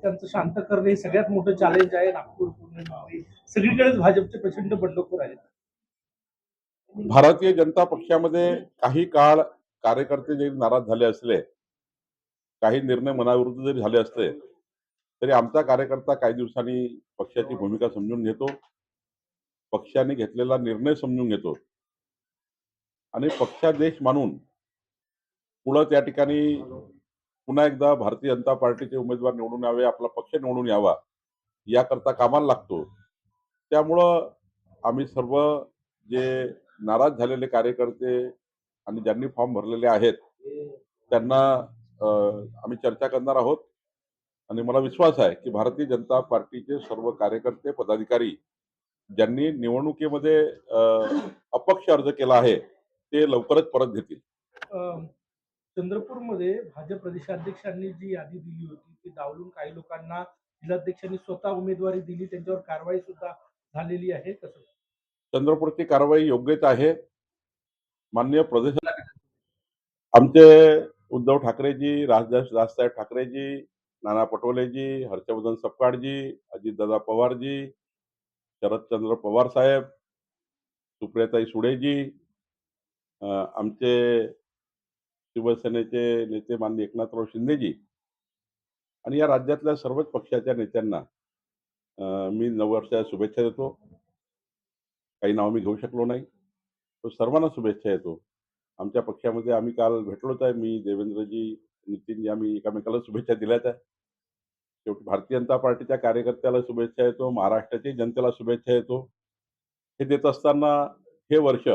त्यांचं शांत करणे हे सगळ्यात मोठं चॅलेंज आहे. नागपूर, पुणे, मुंबई सगळीकडेच भाजपचे प्रचंड बंडखोर आहेत. भारतीय जनता पक्षामध्ये काही काळ कार्यकर्ते जरी नाराज झाले असले, काही निर्णय मनाविरुद्ध जरी झाले असले, तरी आमचा कार्यकर्ता काही दिवसांनी पक्षाची भूमिका समजून घेतो, पक्षाने घेतलेला निर्णय समजून घेतो आणि पक्षादेश मानून पुढं त्या ठिकाणी पुन्हा एकदा भारतीय जनता पार्टीचे उमेदवार निवडून यावे, आपला पक्ष निवडून यावा याकरता कामाला लागतो. त्यामुळं आम्ही सर्व जे नाराज झालेले कार्यकर्ते आणि ज्यांनी फॉर्म भरलेले आहेत त्यांना आम्ही चर्चा करणार आहोत आणि मला विश्वास आहे की भारतीय जनता पार्टीचे सर्व कार्यकर्ते पदाधिकारी ज्यांनी निवडणुकीमध्ये अपक्ष अर्ज केला आहे ते लवकरच परत घेतील. चंद्रपूरमध्ये भाजप प्रदेशाध्यक्षांनी जी यादी दिली होती ती डावलून काही लोकांना जिल्हाध्यक्षांनी स्वतः उमेदवारी दिली, त्यांच्यावर कारवाई सुद्धा झालेली आहे. कसं चंद्रपूरची कारवाई योग्यच आहे. माननीय प्रदेश आमचे उद्धव ठाकरेजी, राजसाहेब ठाकरेजी, नाना पटोलेजी, हर्षवर्धन सपकाळजी, अजितदादा पवारजी, शरदचंद्र पवार साहेब, सुप्रियाताई सुळेजी, आमचे शिवसेनेचे नेते माननीय एकनाथराव शिंदेजी आणि या राज्यातल्या सर्वच पक्षाच्या नेत्यांना मी नववर्षाच्या शुभेच्छा देतो. काही नाव मी घेऊ शकलो नाही, तो सर्वांना शुभेच्छा देतो. आमच्या पक्षामध्ये आम्ही काल भेटलोच आहे. मी, देवेंद्रजी, नितीनजी आम्ही एकमेकाला शुभेच्छा दिल्याच आहे. शेवटी भारतीय जनता पार्टीच्या कार्यकर्त्याला शुभेच्छा देतो, महाराष्ट्राच्या जनतेला शुभेच्छा देतो. हे देत असताना हे वर्ष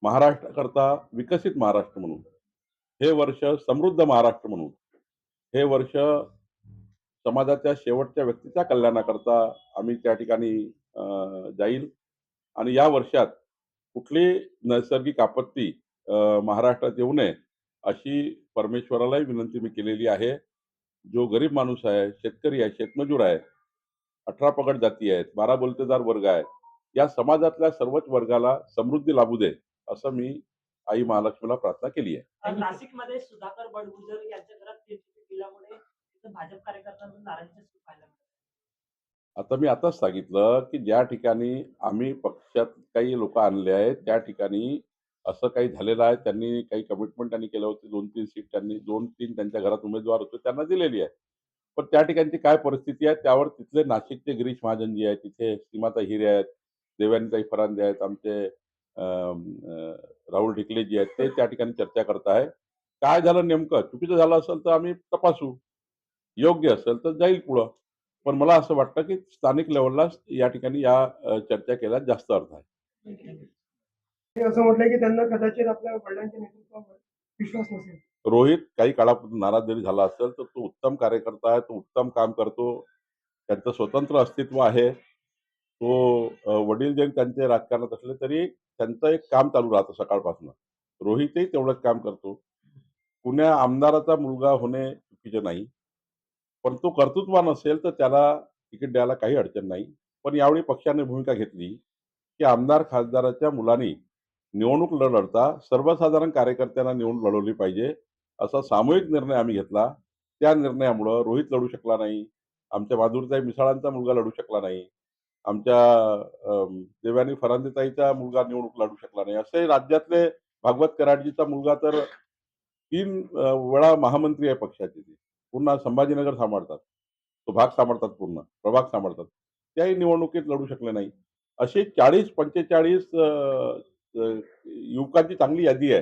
महाराष्ट्राकरता विकसित महाराष्ट्र म्हणून, हे वर्ष समृद्ध महाराष्ट्र म्हणून, हे वर्ष समाजाच्या शेवटच्या व्यक्तीच्या कल्याणाकरता आम्ही त्या ठिकाणी जाईल आणि या वर्षात कुठली नैसर्गिक आपत्ती महाराष्ट्रात येऊ नये अशी परमेश्वरालाही विनंती मी केलेली आहे. जो गरीब माणूस आहे, शेतकरी आहे, शेतमजूर आहे, 18 पगड जाती आहेत, 12 बोलतेदार वर्ग आहे, या समाजातल्या सर्वच वर्गाला समृद्धी लाभू दे असं मी आई महालक्ष्मीला प्रार्थना केली आहे. नाशिकमध्ये सुधाकर बडगुजर यांच्या घरात दिल्यामुळे भाजप कार्यकर्त्यांना नाराजी पाहायला मिळाली. आता मी आताच सांगितलं की ज्या ठिकाणी आम्ही पक्षात काही लोक आणले आहेत त्या ठिकाणी असं काही झालेलं आहे. त्यांनी काही कमिटमेंट त्यांनी केलं होते. 2-3 सीट त्यांनी 2-3 त्यांच्या घरात उमेदवार होते त्यांना दिलेली आहे. पण त्या ठिकाणची काय परिस्थिती आहे त्यावर तिथले नाशिकचे गिरीश महाजन जी आहेत, तिथे सीमाताई हिरे आहेत, देवयानीताई फरांदे आहेत, आमचे राहुल ढिकले जी आहेत, ते त्या ठिकाणी चर्चा करत आहे. काय झालं नेमकं, चुकीचं झालं असेल तर आम्ही तपासू, योग्य असेल तर जाईल पुढं. पण मला असं वाटतं की स्थानिक लेवलला या ठिकाणी या चर्चा केल्यात जास्त अर्थ आहे. असं म्हटलंय की त्यांना कदाचित आपल्या वडिलांच्या नेतृत्वावर विश्वास नसेल. रोहित काही काळापासून नाराज जरी झाला असेल तर तो उत्तम कार्यकर्ता आहे, तो उत्तम काम करतो, त्यांचं स्वतंत्र अस्तित्व आहे. तो वडील जरी त्यांचे राजकारणात असले तरी त्यांचं एक काम चालू राहतं सकाळपासून. रोहितही तेवढंच काम करतो. पुण्या आमदाराचा मुलगा होणे चुकीचे नाही, पण तो कर्तृत्वान असेल तर त्याला तिकीट द्यायला काही अडचण नाही. पण यावेळी पक्षाने भूमिका घेतली की आमदार खासदाराच्या मुलांनी निवडणूक न लढता सर्वसाधारण कार्यकर्त्यांना निवडणूक लढवली पाहिजे असा सामूहिक निर्णय आम्ही घेतला. त्या निर्णयामुळं रोहित लढू शकला नाही, आमच्या माधुरीताई मिसाळांचा मुलगा लढू शकला नाही, आमच्या देवयानी फरांदेताईचा मुलगा निवडणूक लढू शकला नाही. असे राज्यातले भागवत कराडजीचा मुलगा तर 3 वेळा महामंत्री आहे पक्षाचे. ते पूर्ण संभाजीनगर सांभाळतात, तो भाग सांभाळतात, पूर्ण प्रभाग सांभाळतात. त्याही निवडणुकीत लढू शकले नाही. अशी 40-45 युवकांची चांगली यादी आहे.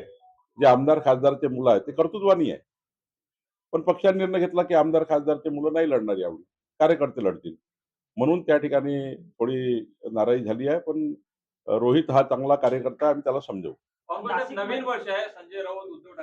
जे आमदार खासदारचे मुलं आहेत ते कर्तृत्वानी आहे. पण पक्षाने निर्णय घेतला की आमदार खासदारचे मुलं नाही लढणार यावेळी, कार्यकर्ते लढतील. म्हणून त्या ठिकाणी थोडी नाराजी झाली आहे. पण रोहित हा चांगला कार्यकर्ता आहे, आम्ही त्याला समजवू. नवीन वर्ष आहे. संजय राऊत, उद्धव ठाकरे